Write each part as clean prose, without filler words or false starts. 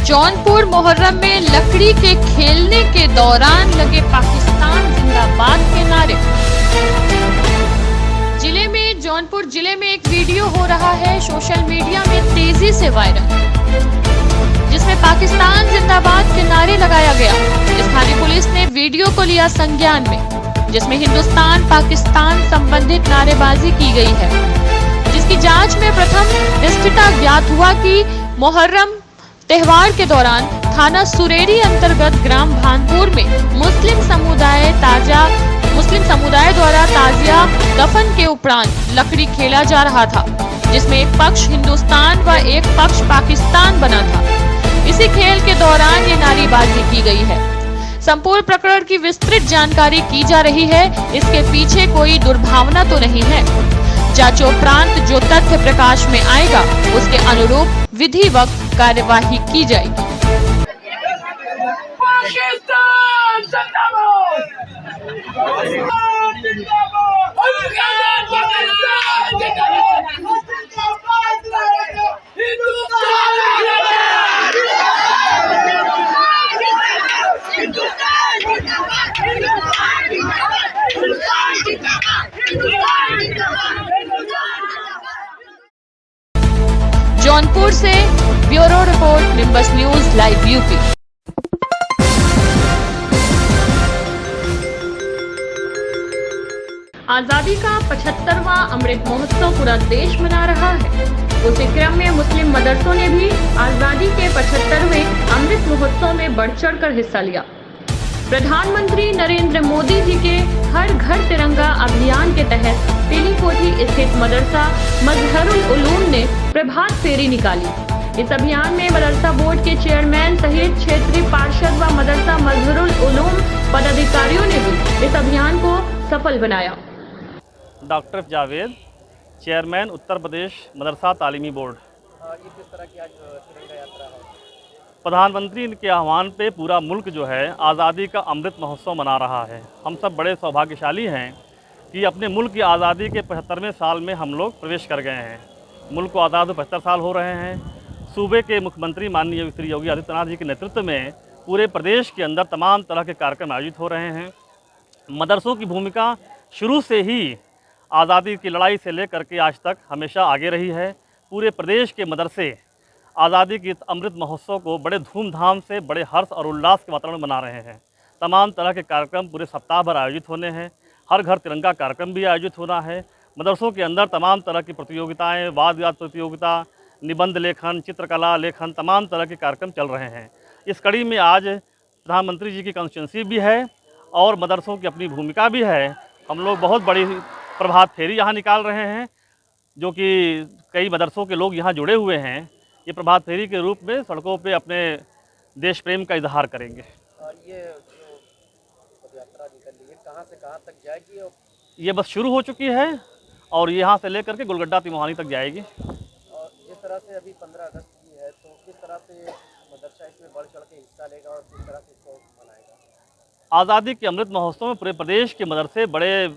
जौनपुर मोहर्रम में लकड़ी के खेलने के दौरान लगे पाकिस्तान जिंदाबाद के नारे। जौनपुर जिले में एक वीडियो हो रहा है सोशल मीडिया में तेजी से वायरल, जिसमें पाकिस्तान जिंदाबाद के नारे लगाया गया। स्थानीय पुलिस ने वीडियो को लिया संज्ञान में, जिसमें हिंदुस्तान पाकिस्तान संबंधित नारेबाजी की गई है, जिसकी जांच में प्रथम निष्ठता ज्ञात हुआ कि मोहर्रम त्योहार के दौरान थाना सुरेरी अंतर्गत ग्राम भानपुर में मुस्लिम समुदाय द्वारा ताजिया दफन के उपरांत लकड़ी खेला जा रहा था, जिसमें एक पक्ष हिंदुस्तान व एक पक्ष पाकिस्तान बना था। इसी खेल के दौरान ये नारेबाजी की गई है। संपूर्ण प्रकरण की विस्तृत जानकारी की जा रही है। इसके पीछे कोई दुर्भावना तो नहीं है। जांचोपरांत जो तथ्य प्रकाश में आएगा, उसके अनुरूप विधिवत कार्यवाही की जाएगी। जौनपुर से bureau report, Nimbus news live UP. आजादी का 75वां अमृत महोत्सव पूरा देश मना रहा है। उसी क्रम में मुस्लिम मदरसों ने भी आजादी के 75वें अमृत महोत्सव में बढ़ चढ़कर हिस्सा लिया। प्रधानमंत्री नरेंद्र मोदी जी के हर घर तिरंगा अभियान के तहत पीलीकोठी स्थित मदरसा मजहरुल उलूम ने प्रभात फेरी निकाली। इस अभियान में मदरसा बोर्ड के चेयरमैन सहित क्षेत्रीय पार्षद व मदरसा मजहरुल उलूम पदाधिकारियों ने भी इस अभियान को सफल बनाया। डॉक्टर जावेद, चेयरमैन उत्तर प्रदेश मदरसा तालीमी बोर्ड। ये किस तरह की आज तिरंगा यात्रा है? प्रधानमंत्री के आह्वान पे पूरा मुल्क जो है आज़ादी का अमृत महोत्सव मना रहा है। हम सब बड़े सौभाग्यशाली हैं कि अपने मुल्क की आज़ादी के 75वें साल में हम लोग प्रवेश कर गए हैं। मुल्क को आज़ाद 75 साल हो रहे हैं। सूबे के मुख्यमंत्री माननीय श्री योगी आदित्यनाथ जी के नेतृत्व में पूरे प्रदेश के अंदर तमाम तरह के कार्यक्रम आयोजित हो रहे हैं। मदरसों की भूमिका शुरू से ही आज़ादी की लड़ाई से लेकर के आज तक हमेशा आगे रही है। पूरे प्रदेश के मदरसे आज़ादी की अमृत महोत्सव को बड़े धूमधाम से, बड़े हर्ष और उल्लास के वातावरण बना रहे हैं। तमाम तरह के कार्यक्रम पूरे सप्ताह भर आयोजित होने हैं। हर घर तिरंगा कार्यक्रम भी आयोजित होना है। मदरसों के अंदर तमाम तरह की प्रतियोगिताएँ, वाद विवाद प्रतियोगिता, निबंध लेखन, चित्रकला लेखन, तमाम तरह के कार्यक्रम चल रहे हैं। इस कड़ी में आज प्रधानमंत्री जी की कॉन्स्टिट्यूंसी भी है और मदरसों की अपनी भूमिका भी है। हम लोग बहुत बड़ी प्रभात फेरी यहाँ निकाल रहे हैं, जो कि कई मदरसों के लोग यहाँ जुड़े हुए हैं। ये प्रभात फेरी के रूप में सड़कों पे अपने देश प्रेम का इजहार करेंगे। ये जो यात्रा निकल रही है, कहाँ से कहाँ तक जाएगी? ये बस शुरू हो चुकी है और यहाँ से लेकर के गुलगड्डा तिमोहानी तक जाएगी। और जिस तरह से अभी 15 अगस्त की है, तो किस तरह से मदरसा इसमें बढ़ चढ़ के हिस्सा लेगा और किस तरह से इसको मनाएगा? आज़ादी के अमृत महोत्सव में पूरे प्रदेश के मदरसे बड़े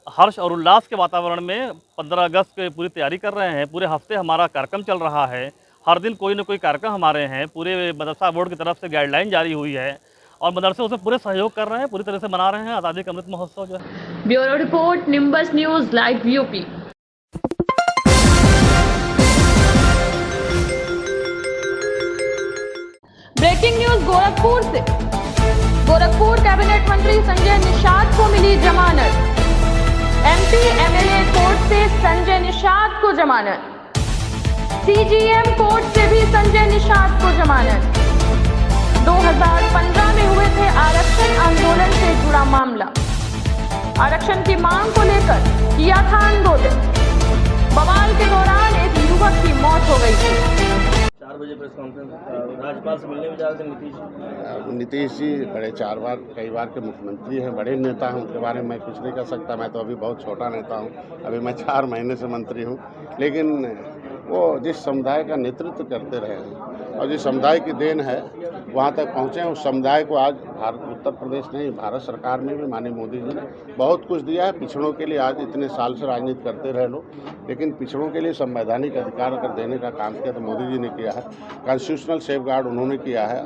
हर्ष और उल्लास के वातावरण में 15 अगस्त की पूरी तैयारी कर रहे हैं। पूरे हफ्ते हमारा कार्यक्रम चल रहा है। हर दिन कोई न कोई कार्यक्रम हमारे हैं। पूरे मदरसा बोर्ड की तरफ से गाइडलाइन जारी हुई है और मदरसे उसमें पूरे सहयोग कर रहे हैं, पूरी तरह से मना रहे हैं आज़ादी का अमृत महोत्सव जो है। Bureau report, Nimbus news live UP. Breaking news Gorakhpur से। गोरखपुर कैबिनेट मंत्री संजय निषाद को मिली जमानत। एमपी एमएलए कोर्ट से संजय निषाद को जमानत। सीजीएम कोर्ट से भी संजय निषाद को जमानत। 2015 में हुए थे आरक्षण आंदोलन से जुड़ा मामला। आरक्षण की मांग को लेकर किया था आंदोलन। बवाल के दौरान एक युवक की मौत हो गई थी। 4 बजे प्रेस कॉन्फ्रेंस राज्यपाल से मिलने में जा रहे थे नीतीश जी बड़े कई बार के मुख्यमंत्री हैं, बड़े नेता हैं। उनके बारे में मैं कुछ नहीं कर सकता। मैं तो अभी बहुत छोटा नेता हूं। अभी मैं 4 महीने से मंत्री हूं। लेकिन वो जिस समुदाय का नेतृत्व करते रहे हैं और जिस समुदाय की देन है वहाँ तक पहुँचे हैं, उस समुदाय को आज उत्तर प्रदेश नहीं भारत सरकार ने भी माननीय मोदी जी ने बहुत कुछ दिया है। पिछड़ों के लिए आज इतने साल से राजनीति करते रहे लोग, लेकिन पिछड़ों के लिए संवैधानिक अधिकार अगर देने का काम किया तो मोदी जी ने किया है। कॉन्स्टिट्यूशनल सेफगार्ड उन्होंने किया है।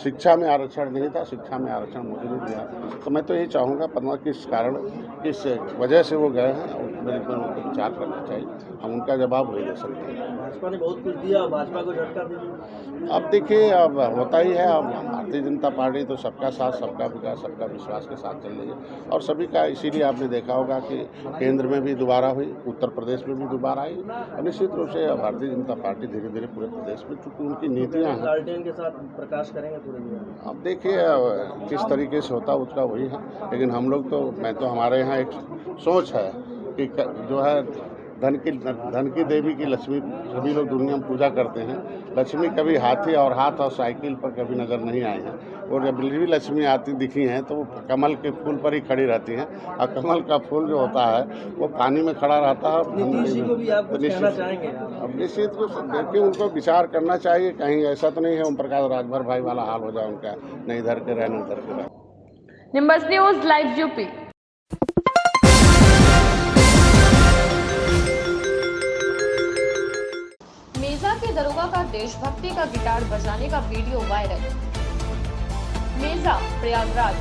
शिक्षा में आरक्षण नहीं था, शिक्षा में आरक्षण मोदी ने दिया। तो मैं तो यही चाहूँगा परमा किस कारण किस वजह से वो गए हैं और मेरे पर उनको विचार करना चाहिए, हम उनका जवाब वही दे सकते हैं। भाजपा ने बहुत कुछ दिया, भाजपा को झटका दीजिए। अब देखिए, अब होता ही है। अब भारतीय जनता पार्टी तो सबका साथ, सबका विकास, सबका विश्वास के साथ चल रही है और सभी का, इसीलिए आपने देखा होगा कि केंद्र में भी दोबारा हुई, उत्तर प्रदेश में भी दोबारा आई और निश्चित रूप से भारतीय जनता पार्टी धीरे धीरे पूरे प्रदेश में, चूँकि उनकी नीतियाँ हैं। लालटेन के साथ प्रकाश करेंगे पूरे में। अब देखिए किस तरीके से होता उसका वही है, लेकिन हम लोग तो, मैं तो, हमारे यहाँ एक सोच है कि जो है धन की देवी की लक्ष्मी सभी लोग दुनिया में पूजा करते हैं। लक्ष्मी कभी हाथी और हाथ और साइकिल पर कभी नज़र नहीं आई हैं और जब भी लक्ष्मी आती दिखी हैं तो वो कमल के फूल पर ही खड़ी रहती हैं और कमल का फूल जो होता है वो पानी में खड़ा रहता है। नीतीश जी को भी आप कुछ कहना चाहेंगे? अब निश्चित रूप से देखिए उनको विचार करना चाहिए, कहीं ऐसा तो नहीं है ओम प्रकाश राजभर भाई वाला हाल हो जाए उनका, नहीं इधर के रहे नहीं उधर के रहे। Nimbus news live UP. Meja के दरोगा का देशभक्ति का गिटार बजाने का वीडियो वायरल। मेजा प्रयागराज।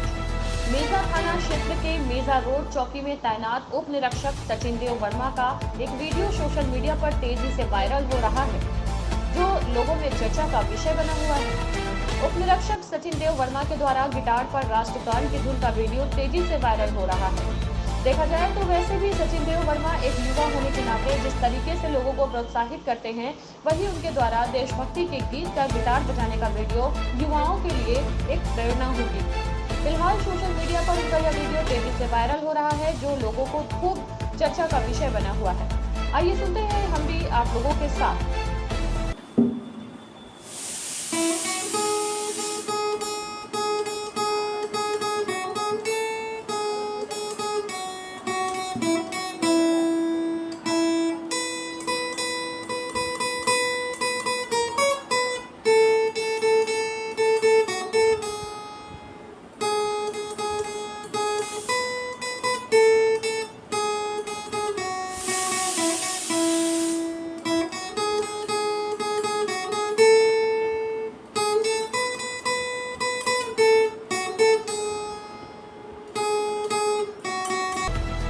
मेजा थाना क्षेत्र के मेजा रोड चौकी में तैनात उप निरीक्षक सचिन देव वर्मा का एक वीडियो सोशल मीडिया पर तेजी से वायरल हो रहा है, जो लोगों में चर्चा का विषय बना हुआ है। उप निरीक्षक सचिन देव वर्मा के द्वारा गिटार पर राष्ट्रगान की धुन का वीडियो तेजी से वायरल हो रहा है। देखा जाए तो वैसे भी सचिन देव वर्मा एक युवा होने के नाते जिस तरीके से लोगों को प्रोत्साहित करते हैं, वही उनके द्वारा देशभक्ति के गीत का गिटार बजाने का वीडियो युवाओं के लिए एक प्रेरणा होगी। फिलहाल सोशल मीडिया पर उनका यह वीडियो तेजी से वायरल हो रहा है, जो लोगों को खूब चर्चा का विषय बना हुआ है। आइए सुनते हैं हम भी आप लोगों के साथ।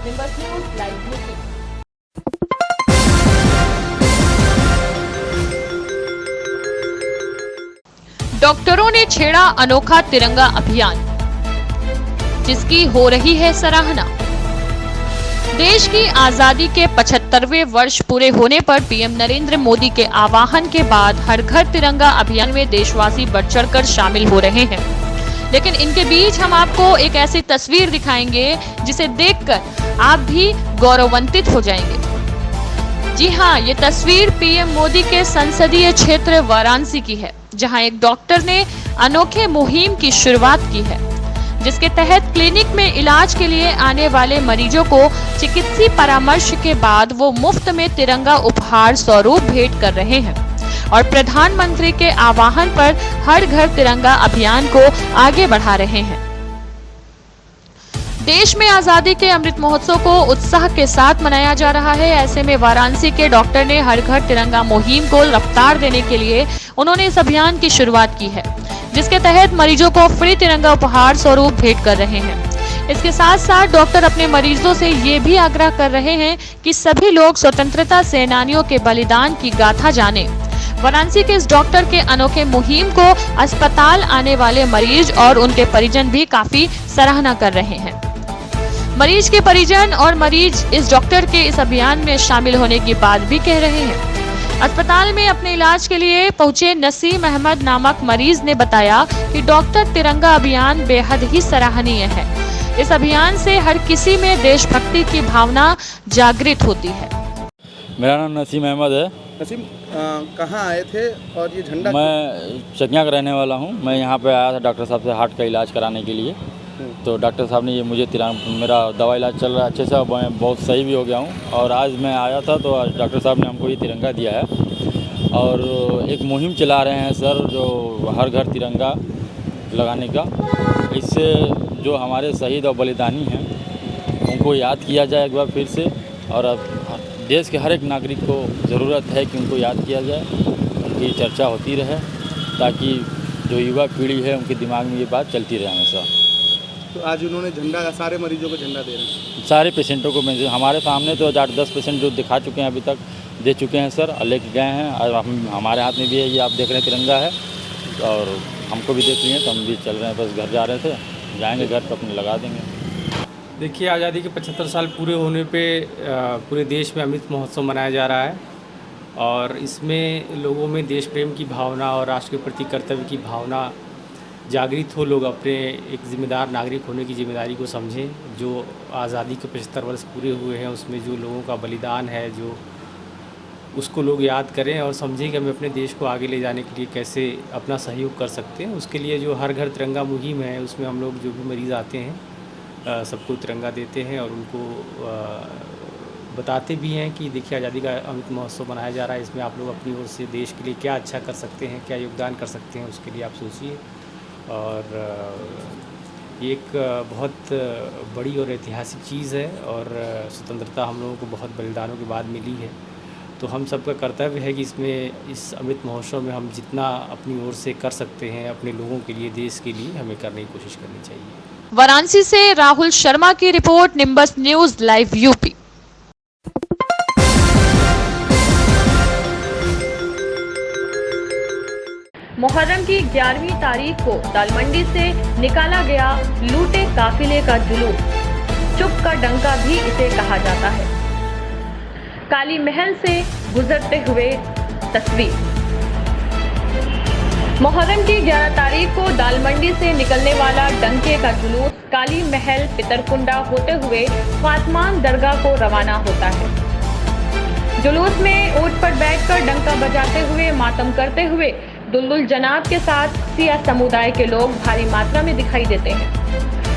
Nimbus news live UP. डॉक्टरों ने छेड़ा अनोखा तिरंगा अभियान, जिसकी हो रही है सराहना। देश की आजादी के 75वें वर्ष पूरे होने पर पीएम नरेंद्र मोदी के आह्वान के बाद हर घर तिरंगा अभियान में देशवासी बढ़ चढ़कर शामिल हो रहे हैं। लेकिन इनके बीच हम आपको एक ऐसी तस्वीर दिखाएंगे जिसे देखकर आप भी गौरवान्वित हो जाएंगे। जी हाँ, ये तस्वीर पीएम मोदी के संसदीय क्षेत्र वाराणसी की है, जहां एक डॉक्टर ने अनोखे मुहिम की शुरुआत की है, जिसके तहत क्लिनिक में इलाज के लिए आने वाले मरीजों को चिकित्सीय परामर्श के बाद वो मुफ्त में तिरंगा उपहार स्वरूप भेंट कर रहे हैं और प्रधानमंत्री के आह्वान पर हर घर तिरंगा अभियान को आगे बढ़ा रहे हैं। देश में आजादी के अमृत महोत्सव को उत्साह के साथ मनाया जा रहा है। ऐसे में वाराणसी के डॉक्टर ने हर घर तिरंगा मुहिम को रफ्तार देने के लिए उन्होंने इस अभियान की शुरुआत की है, जिसके तहत मरीजों को फ्री तिरंगा उपहार स्वरूप भेंट कर रहे हैं। इसके साथ साथ डॉक्टर अपने मरीजों से ये भी आग्रह कर रहे हैं कि सभी लोग स्वतंत्रता सेनानियों के बलिदान की गाथा जाने। वाराणसी के इस डॉक्टर के अनोखे मुहिम को अस्पताल आने वाले मरीज और उनके परिजन भी काफी सराहना कर रहे हैं। मरीज के परिजन और मरीज इस डॉक्टर के इस अभियान में शामिल होने की बात भी कह रहे हैं। अस्पताल में अपने इलाज के लिए पहुंचे नसीम अहमद नामक मरीज ने बताया कि डॉक्टर तिरंगा अभियान बेहद ही सराहनीय है। इस अभियान से हर किसी में देशभक्ति की भावना जागृत होती है। मेरा नाम नसीम अहमद है। नसीम, कहाँ आए थे और ये झंडा? मैं चकिया का रहने वाला हूँ। मैं यहाँ पे आया था डॉक्टर साहब से हार्ट का इलाज कराने के लिए। तो डॉक्टर साहब ने ये मुझे मेरा दवा इलाज चल रहा है अच्छे से, मैं बहुत सही भी हो गया हूँ। और आज मैं आया था तो आज डॉक्टर साहब ने हमको ये तिरंगा दिया है और एक मुहिम चला रहे हैं सर, जो हर घर तिरंगा लगाने का। इससे जो हमारे शहीद और बलिदानी हैं उनको याद किया जाए एक बार फिर से, और अब देश के हर एक नागरिक को ज़रूरत है कि उनको याद किया जाए, उनकी चर्चा होती रहे, ताकि जो युवा पीढ़ी है उनके दिमाग में ये बात चलती रहे हमेशा। तो आज उन्होंने झंडा, सारे मरीजों को झंडा दे रहे हैं, सारे पेशेंटों को। हमारे सामने तो 8-10 पेशेंट जो दिखा चुके हैं, अभी तक दे चुके हैं सर, और लेके गए हैं। आज हमारे हाथ में भी है, ये आप देख रहे हैं तिरंगा है, और हमको भी देख लिए तो हम भी चल रहे हैं, बस घर जा रहे थे, जाएंगे घर पर अपने लगा देंगे। देखिए, आज़ादी के 75 साल पूरे होने पे पूरे देश में अमृत महोत्सव मनाया जा रहा है, और इसमें लोगों में देश प्रेम की भावना और राष्ट्र के प्रति कर्तव्य की भावना जागृत हो, लोग अपने एक जिम्मेदार नागरिक होने की जिम्मेदारी को समझें। जो आज़ादी के 75 वर्ष पूरे हुए हैं उसमें जो लोगों का बलिदान है, जो उसको लोग याद करें और समझें कि हमें अपने देश को आगे ले जाने के लिए कैसे अपना सहयोग कर सकते हैं। उसके लिए जो हर घर तिरंगा मुहिम है, उसमें हम लोग जो भी मरीज़ आते हैं सबको तिरंगा देते हैं और उनको बताते भी हैं कि देखिए, आज़ादी का अमृत महोत्सव मनाया जा रहा है, इसमें आप लोग अपनी ओर से देश के लिए क्या अच्छा कर सकते हैं, क्या योगदान कर सकते हैं, उसके लिए आप सोचिए। और ये एक बहुत बड़ी और ऐतिहासिक चीज़ है, और स्वतंत्रता हम लोगों को बहुत बलिदानों के बाद मिली है, तो हम सबका कर्तव्य है कि इसमें इस अमृत महोत्सव में हम जितना अपनी ओर से कर सकते हैं अपने लोगों के लिए, देश के लिए, हमें करने की कोशिश करनी चाहिए। वाराणसी से राहुल शर्मा की report, Nimbus news live UP. Muharram की 11वीं तारीख को दालमंडी से निकाला गया लूटे काफिले का जुलूस, चुप का डंका भी इसे कहा जाता है। काली महल से गुजरते हुए तस्वीर। मुहर्रम की 11 तारीख को दालमंडी से निकलने वाला डंके का जुलूस काली महल पितरकुंडा होते हुए फातमान दरगाह को रवाना होता है। जुलूस में ऊंट पर बैठकर डंका बजाते हुए, मातम करते हुए दुल्दुल जनाब के साथ सिया समुदाय के लोग भारी मात्रा में दिखाई देते हैं।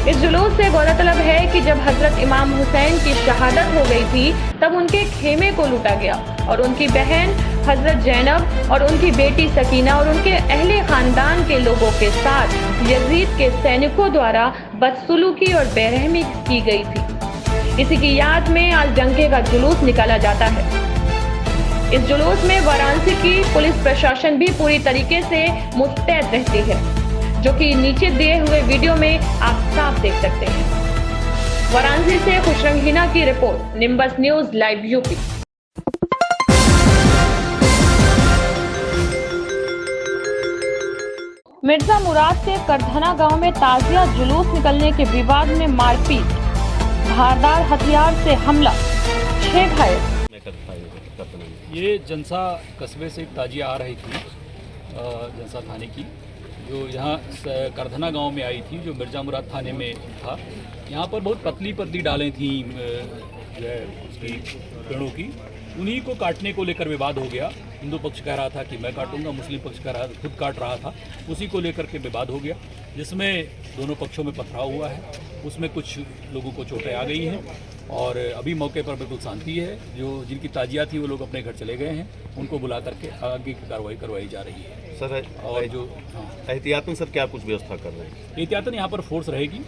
इस जुलूस से गौरतलब है कि जब हजरत इमाम हुसैन की शहादत हो गई थी, तब उनके खेमे को लूटा गया और उनकी बहन हजरत जैनब और उनकी बेटी सकीना और उनके अहले खानदान के लोगों के साथ यजीद के सैनिकों द्वारा बदसलूकी और बेरहमी की गई थी। इसी की याद में आज डंके का जुलूस निकाला जाता है। इस जुलूस में वाराणसी की पुलिस प्रशासन भी पूरी तरीके से मुस्तैद रहती है, जो कि नीचे दिए हुए वीडियो में आप साफ देख सकते हैं। वाराणसी से खुशरंग हिना की report, Nimbus news live UP. Mirza Murad से करधना गांव में ताजिया जुलूस निकलने के विवाद में मारपीट, धारदार हथियार से हमला, 6 घायल। ये जनसा कस्बे से एक ताजिया आ रही थी, जनसा थाने की, जो यहाँ करधना गांव में आई थी, जो मिर्जा मुराद थाने में था। यहाँ पर बहुत पतली पतली डालें थी जो है उसकी पेड़ों की, उन्हीं को काटने को लेकर विवाद हो गया। हिंदू पक्ष कह रहा था कि मैं काटूंगा, मुस्लिम पक्ष कह रहा था, खुद काट रहा था, उसी को लेकर के विवाद हो गया, जिसमें दोनों पक्षों में पथराव हुआ है। उसमें कुछ लोगों को चोटें आ गई हैं और अभी मौके पर बिल्कुल शांति है। जो जिनकी ताजिया थी वो लोग अपने घर चले गए हैं, उनको बुला करके आगे की कार्रवाई करवाई जा रही है सर। और जो एहतियातन सर क्या कुछ व्यवस्था कर रहे हैं? एहतियातन यहाँ पर फोर्स रहेगी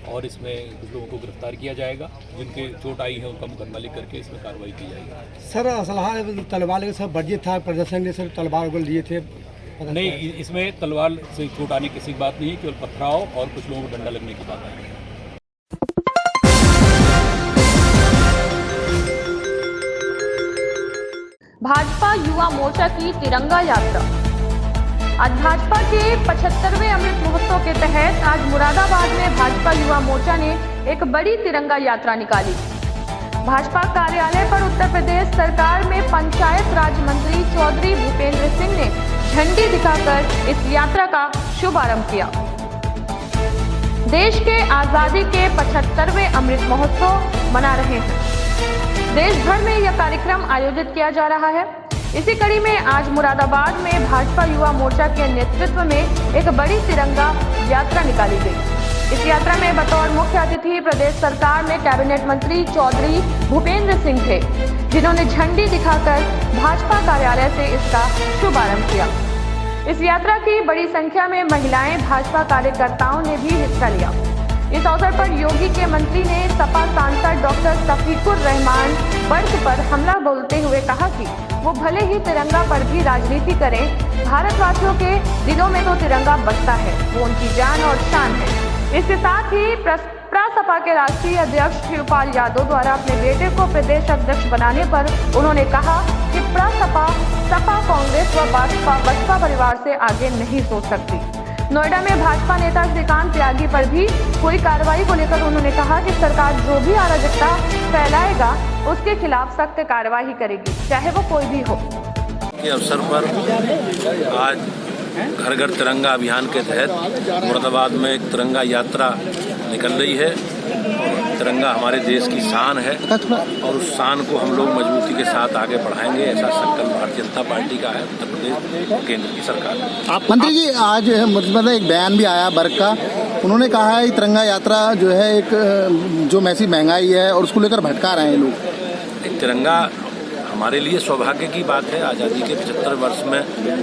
और इसमें कुछ लोगों को गिरफ्तार किया जाएगा, जिनके चोट आई है उनका मुकदमा लिख करके इसमें कार्रवाई की जाएगी। सर असलहा तलवार सब वर्जित था, प्रदर्शन ने सर तलवार को लिए थे। नहीं, इसमें तलवार से चोट आने किसी बात नहीं है, केवल पथराव और कुछ लोगों को डंडा लगने की बात आई है। भाजपा युवा मोर्चा की तिरंगा यात्रा। आज भाजपा के 75वें अमृत महोत्सव के तहत आज मुरादाबाद में भाजपा युवा मोर्चा ने एक बड़ी तिरंगा यात्रा निकाली। भाजपा कार्यालय पर उत्तर प्रदेश सरकार में पंचायत राज मंत्री चौधरी भूपेंद्र सिंह ने झंडी दिखाकर इस यात्रा का शुभारंभ किया। देश के आजादी के 75वें अमृत महोत्सव मना रहे हैं। देश भर में यह कार्यक्रम आयोजित किया जा रहा है। इसी कड़ी में आज मुरादाबाद में भाजपा युवा मोर्चा के नेतृत्व में एक बड़ी तिरंगा यात्रा निकाली गई। इस यात्रा में बतौर मुख्य अतिथि प्रदेश सरकार में कैबिनेट मंत्री चौधरी भूपेंद्र सिंह थे, जिन्होंने झंडी दिखाकर भाजपा कार्यालय से इसका शुभारंभ किया। इस यात्रा की बड़ी संख्या में महिलाएं, भाजपा कार्यकर्ताओं ने भी हिस्सा लिया। इस अवसर पर योगी के मंत्री ने सपा सांसद डॉक्टर शफीकुर रहमान वर्ष पर हमला बोलते हुए कहा कि वो भले ही तिरंगा पर भी राजनीति करें, भारतवासियों के दिलों में तो तिरंगा बसता है, वो उनकी जान और शान है। इसके साथ ही प्रसपा के राष्ट्रीय अध्यक्ष शिवपाल यादव द्वारा अपने बेटे को प्रदेश अध्यक्ष बनाने पर उन्होंने कहा कि प्रसपा सपा कांग्रेस व बसपा परिवार से आगे नहीं सोच सकती। नोएडा में भाजपा नेता श्रीकांत त्यागी पर भी हुई कार्रवाई को लेकर उन्होंने कहा कि सरकार जो भी अराजकता फैलाएगा उसके खिलाफ सख्त कार्रवाई करेगी, चाहे वो कोई भी हो। के अवसर पर आज घर घर तिरंगा अभियान के तहत मुरादाबाद में एक तिरंगा यात्रा निकल रही है। और तिरंगा हमारे देश की शान है और उस शान को हम लोग मजबूती के साथ आगे बढ़ाएंगे, ऐसा संकल्प भारतीय जनता पार्टी का है, उत्तर प्रदेश और केंद्र की सरकार। आप मंत्री जी, आज मतलब एक बयान भी आया वर्ग का, उन्होंने कहा है तिरंगा यात्रा जो है एक जो मैसी महंगाई है और उसको लेकर भटका रहे हैं लोग। तिरंगा हमारे लिए सौभाग्य की बात है। आज़ादी के 75 वर्ष में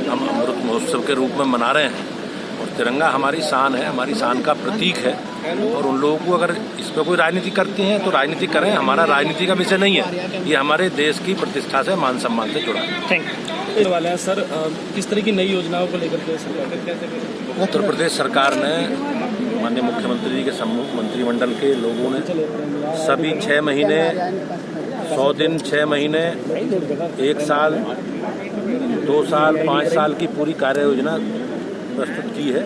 हम अमृत महोत्सव के रूप में मना रहे हैं और तिरंगा हमारी शान है, हमारी शान का प्रतीक है। और उन लोगों को अगर इस पर कोई राजनीति करते हैं तो राजनीति करें, हमारा राजनीति का विषय नहीं है, ये हमारे देश की प्रतिष्ठा से, मान सम्मान से जुड़ा है। Thank you. वाले हैं सर, किस तरह की नई योजनाओं को लेकर के सरकार, उत्तर प्रदेश सरकार ने, माननीय मुख्यमंत्री जी के सम्मुख मंत्रिमंडल के लोगों ने सभी 6 महीने, 100 दिन, 6 महीने, 1 साल, 2 साल, 5 साल की पूरी कार्य योजना प्रस्तुत की है।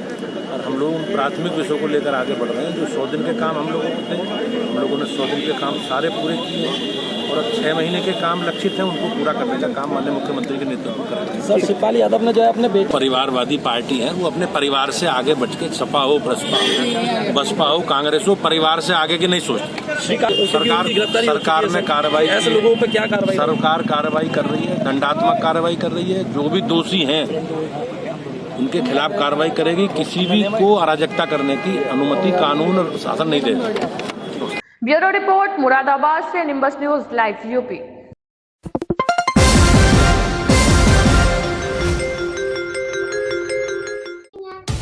और हम लोग उन प्राथमिक विषयों को लेकर आगे बढ़ रहे हैं। जो 100 दिन के काम हम लोगों को थे, हम लोगों ने 100 दिन के काम सारे पूरे किए हैं और अब 6 महीने के काम लक्षित हैं, उनको पूरा करने का काम माननीय मुख्यमंत्री के नेतृत्व में करेंगे। सर, शिवपाल यादव ने जो है अपने परिवारवादी पार्टी है, वो अपने परिवार से आगे बढ़ के, सपा हो, बसपा हो, कांग्रेस हो, परिवार से आगे की नहीं सोचती। सरकार ने कार्रवाई, ऐसे लोगों पर क्या कार्रवाई? सरकार कार्रवाई कर रही है, दंडात्मक कार्रवाई कर रही है। जो भी दोषी हैं उनके खिलाफ कार्रवाई करेगी। किसी भी को अराजकता करने की अनुमति कानून और शासन नहीं देगा। ब्यूरो रिपोर्ट, मुरादाबाद से nimbus news live UP.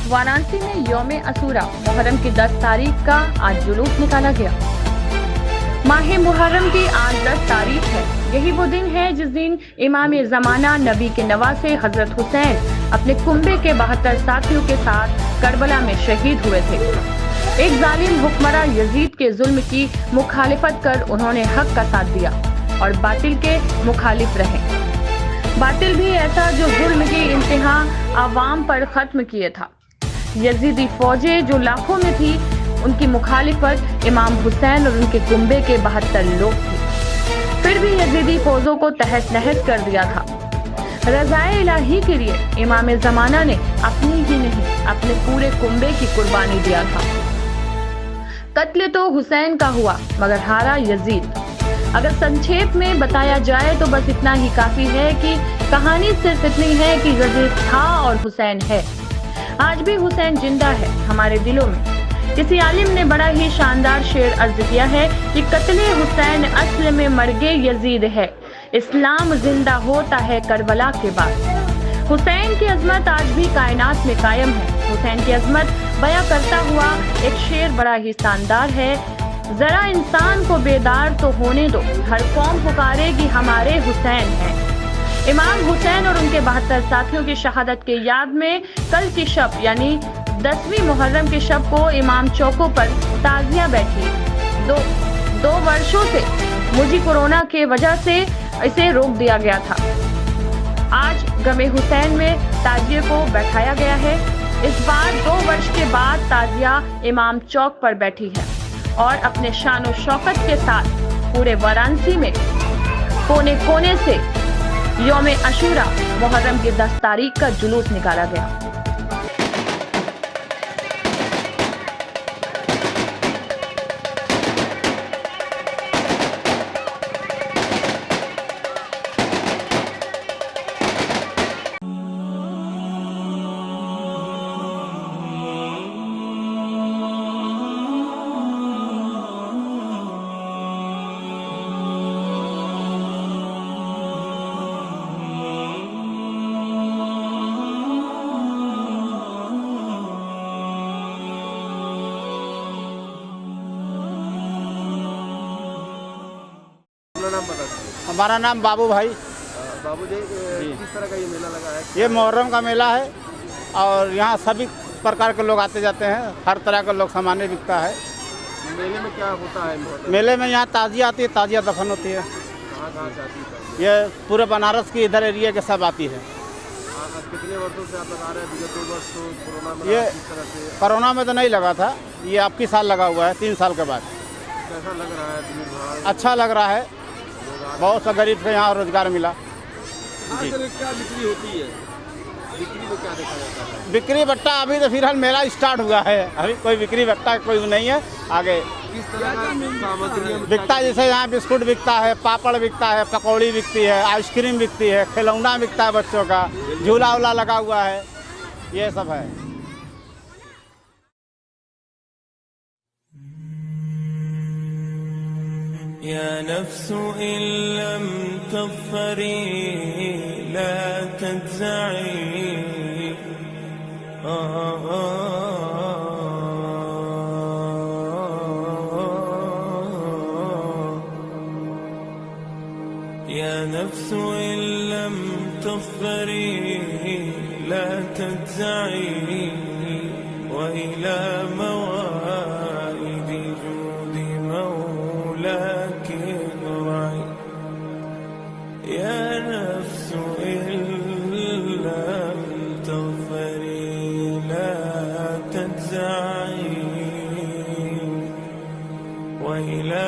Varanasi में यौम अशूरा मुहर्रम की 10 तारीख का आज जुलूस निकाला गया। माह मुहर्रम की आज 10 तारीख है। यही वो दिन है जिस दिन इमाम ज़माना नबी के नवासे हजरत हुसैन अपने कुंबे के 72 साथियों के साथ करबला में शहीद हुए थे। एक जालिम हुक्मरां यजीद के जुल्म की मुखालिफत कर उन्होंने हक का साथ दिया और बातिल के मुखालिफ रहे। बातिल भी ऐसा जो जुल्म की इंतहा आवाम पर खत्म किए था। यजीदी फौजें जो लाखों में थी, उनकी मुखालिफत इमाम हुसैन और उनके कुंबे के 72 लोग थे। फिर भी यजीदी फौजों को तहस नहस कर दिया था। रज़ाए इलाही के लिए इमाम ज़माना ने अपनी ही नहीं, अपने पूरे कुंबे की कुर्बानी दिया था। कत्ल तो हुसैन का हुआ मगर हारा यजीद। अगर संक्षेप में बताया जाए तो बस इतना ही काफी है कि कहानी सिर्फ इतनी है कि यजीद था और हुसैन है। आज भी हुसैन जिंदा है हमारे दिलों में। किसी आलिम ने बड़ा ही शानदार शेर अर्ज किया है कि कत्ले हुसैन असल में मर्गे यजीद है, इस्लाम जिंदा होता है करबला के बाद। हुसैन की अजमत आज भी कायनात में कायम है। हुसैन की अजमत बयां करता हुआ एक शेर बड़ा ही शानदार है। जरा इंसान को बेदार तो होने दो, हर कौम पुकारेगी हमारे हुसैन हैं। इमाम हुसैन और उनके 72 साथियों की शहादत के याद में कल की शब यानी 10वीं मुहर्रम के शब को इमाम चौकों पर ताजियां बैठी। दो वर्षों से मुझे कोरोना के वजह से इसे रोक दिया गया था। आज गमे हुसैन में ताजिए को बैठाया गया है। इस बार 2 वर्ष के बाद ताजिया इमाम चौक पर बैठी है और अपने शान शौकत के साथ पूरे वाराणसी में कोने कोने से यौम अशूरा मुहर्रम की 10 तारीख का जुलूस निकाला गया। अपना नाम बता दीजिए। हमारा नाम बाबू भाई। बाबू जी, किस तरह का ये मेला लगा है? ये मुहर्रम का मेला है और यहाँ सभी प्रकार के लोग आते जाते हैं, हर तरह का लोग सामान बिकता है। मेले में क्या होता है? मेले में यहाँ ताजिया आती है, ताजिया दफन होती है। कहाँ से आती है? ये पूरे बनारस की इधर एरिया के सब आती है। कितने वर्षों से आप लगा रहे हैं? विगत 2 वर्ष तो कोरोना में ये किस तरह से? कोरोना में तो नहीं लगा था, ये आपकी साल लगा हुआ है, 3 साल के बाद। कैसा लग रहा है? भीड़ भाड़? अच्छा लग रहा है, बहुत सा गरीब को यहाँ रोजगार मिला जी। क्या बिक्री होती है? बिक्री में क्या देखा जाता है? बिक्री बट्टा अभी तो फिलहाल मेला स्टार्ट हुआ है, अभी कोई बिक्री बट्टा कोई नहीं है। आगे किस तरह का सामग्री बिकता है, जैसे यहाँ बिस्कुट बिकता है, पापड़ बिकता है, पकौड़ी बिकती है, आइसक्रीम बिकती है, खिलौना बिकता है बच्चों का, झूला उला लगा हुआ है, ये सब है। या नफ्सु इन लम तग़फ़री ला तज़्ज़ई या नफ्सु इन लम तग़फ़री ला तज़्ज़ई व इला मवाइद जूद मौलाक इग़राई या नफ्सु इन लम तग़फ़री ला तज़्ज़ई व इला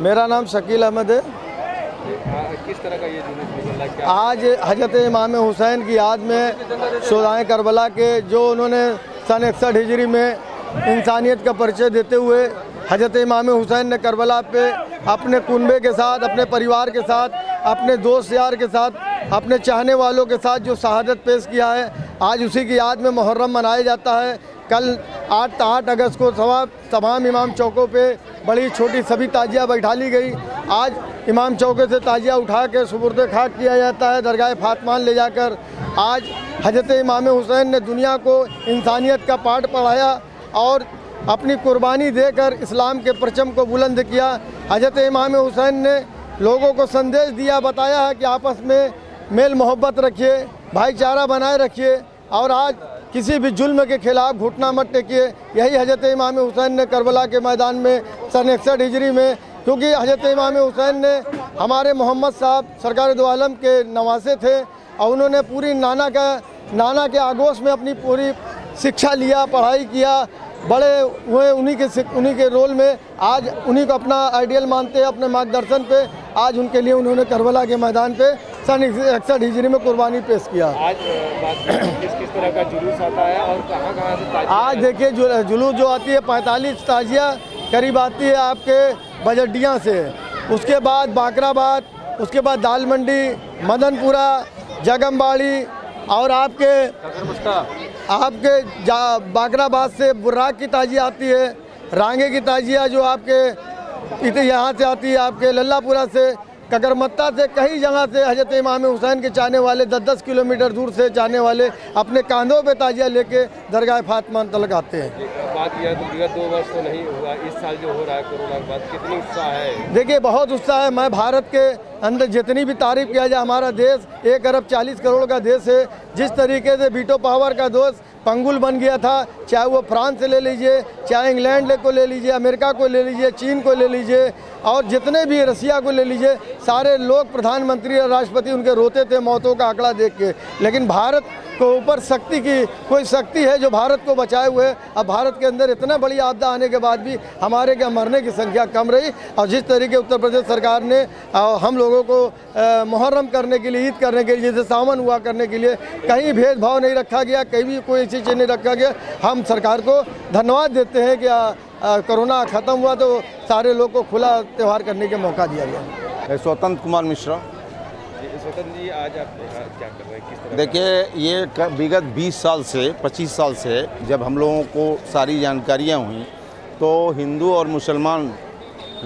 मेरा नाम शकील अहमद है। किस तरह का ये जुलूस निकला? क्या आज हजरत इमाम हुसैन की याद में शोधाए करबला के जो उन्होंने सन 61 हिजरी में इंसानियत का परिचय देते हुए हजरत इमाम हुसैन ने करबला पे अपने कुनबे के साथ, अपने परिवार के साथ, अपने दोस्त यार के साथ, अपने चाहने वालों के साथ जो शहादत पेश किया है, आज उसी की याद में मुहर्रम मनाया जाता है। कल 8 अगस्त को तमाम इमाम चौकों पे बड़ी छोटी सभी ताजिया बैठा ली गई। आज इमाम चौके से ताजिया उठा के सुपुर्द खाक किया जाता है दरगाह फातमान ले जाकर। आज हजरत इमाम हुसैन ने दुनिया को इंसानियत का पाठ पढ़ाया और अपनी कुर्बानी देकर इस्लाम के परचम को बुलंद किया। हजरत इमाम हुसैन ने लोगों को संदेश दिया, बताया है कि आपस में मेल मोहब्बत रखिए, भाईचारा बनाए रखिए और आज किसी भी जुल्म के खिलाफ घुटना मत टेकिए। यही हजरत इमाम हुसैन ने करबला के मैदान में सन 61 हिजरी में, क्योंकि हजरत इमाम हुसैन ने हमारे मोहम्मद साहब सरकार दो आलम के नवासे थे और उन्होंने पूरी नाना के आगोश में अपनी पूरी शिक्षा लिया, पढ़ाई किया, बड़े हुए उन्हीं के रोल में। आज उन्हीं को अपना आइडियल मानते हैं, अपने मार्गदर्शन पे आज उनके लिए उन्होंने करबला के मैदान पे सन 61 हिजरी में कुर्बानी पेश किया। आज किस तरह का जुलूस आता है और कहाँ से ताजिया? आज देखिए जुलूस जो आती है 45 ताजिया करीब आती है आपके बजड्डिया से, उसके बाद बाकराबाद, उसके बाद दाल मंडी, मदनपुरा, जगमबाड़ी और आपके बाकराबाद से बुर्राक की ताजिया आती है, रांगे की ताजिया जो आपके यहाँ से आती है, आपके लल्लापुरा से, कगरमत्ता से, कई जगह से हजरत इमाम हुसैन के चाहने वाले 10-10 किलोमीटर दूर से चाहने वाले अपने कांधों पे ताजिया लेके दरगाह फातमान तक आते हैं। बात यह है तो विगत 2 वर्ष तो नहीं हुआ, इस साल जो हो रहा है कोरोना के बाद कितनी उत्साह है? देखिए बहुत उत्साह है। मैं भारत के अंदर जितनी भी तारीफ किया जाए, हमारा देश 1 अरब 40 करोड़ का देश है। जिस तरीके से वीटो पावर का दोस्त पंगुल बन गया था, चाहे वो फ्रांस से ले लीजिए, चाहे इंग्लैंड को ले लीजिए, अमेरिका को ले लीजिए, चीन को ले लीजिए और जितने भी रसिया को ले लीजिए, सारे लोग प्रधानमंत्री और राष्ट्रपति उनके रोते थे मौतों का आंकड़ा देख के। लेकिन भारत को ऊपर शक्ति की कोई शक्ति है जो भारत को बचाए हुए। अब भारत के अंदर इतना बड़ी आपदा आने के बाद भी हमारे के मरने की संख्या कम रही और जिस तरीके उत्तर प्रदेश सरकार ने हम लोगों को मुहर्रम करने के लिए, ईद करने के लिए, जैसे सावन हुआ करने के लिए कहीं भेदभाव नहीं रखा गया, कहीं भी कोई ऐसी चीज़ नहीं रखा गया। हम सरकार को धन्यवाद देते हैं कि कोरोना ख़त्म हुआ तो सारे लोग को खुला त्यौहार करने का मौका दिया गया। स्वतंत्र कुमार मिश्रा। स्वतंत्र जी आज आप क्या कर रहे हैं, किस तरह? देखिए, ये विगत 20 साल से 25 साल से जब हम लोगों को सारी जानकारियाँ हुई तो हिंदू और मुसलमान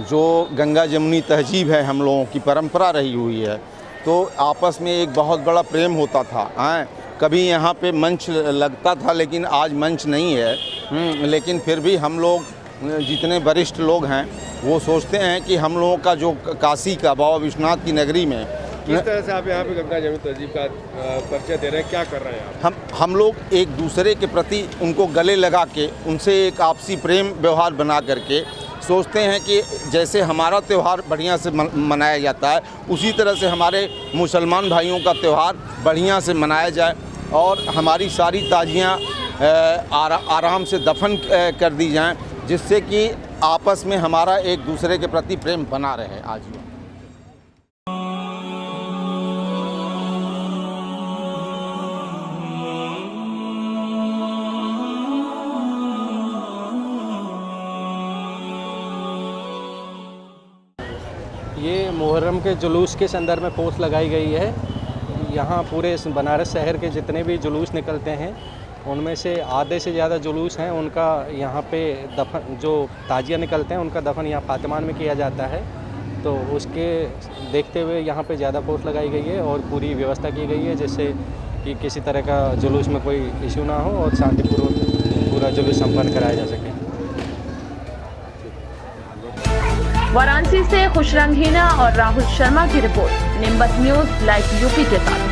जो गंगा जमुनी तहजीब है, हम लोगों की परंपरा रही हुई है, तो आपस में एक बहुत बड़ा प्रेम होता था। कभी यहाँ पे मंच लगता था, लेकिन आज मंच नहीं है। लेकिन फिर भी हम लोग जितने वरिष्ठ लोग हैं वो सोचते हैं कि हम लोगों का जो काशी का बाबा विश्वनाथ की नगरी में किस तरह से आप यहाँ पे गंगा जमुनी तहजीब का परिचय दे रहे हैं, क्या कर रहे हैं आप? हम लोग एक दूसरे के प्रति उनको गले लगा के उनसे एक आपसी प्रेम व्यवहार बना करके सोचते हैं कि जैसे हमारा त्यौहार बढ़िया से मनाया जाता है, उसी तरह से हमारे मुसलमान भाइयों का त्यौहार बढ़िया से मनाया जाए और हमारी सारी ताजियाँ आराम से दफन कर दी जाएं, जिससे कि आपस में हमारा एक दूसरे के प्रति प्रेम बना रहे आजीवन। ये मुहर्रम के जुलूस के संदर्भ में पोस्ट लगाई गई है। यहाँ पूरे बनारस शहर के जितने भी जुलूस निकलते हैं उनमें से आधे से ज़्यादा जुलूस हैं उनका यहाँ पे दफन, जो ताजिया निकलते हैं उनका दफन यहाँ फातिमान में किया जाता है। तो उसके देखते हुए यहाँ पे ज़्यादा फोर्स लगाई गई है और पूरी व्यवस्था की गई है, जिससे कि किसी तरह का जुलूस में कोई इशू ना हो और शांतिपूर्वक पूरा जुलूस संपन्न कराया जा सके। वाराणसी से खुशरंग हीना और राहुल शर्मा की report, nimbus news live UP के साथ।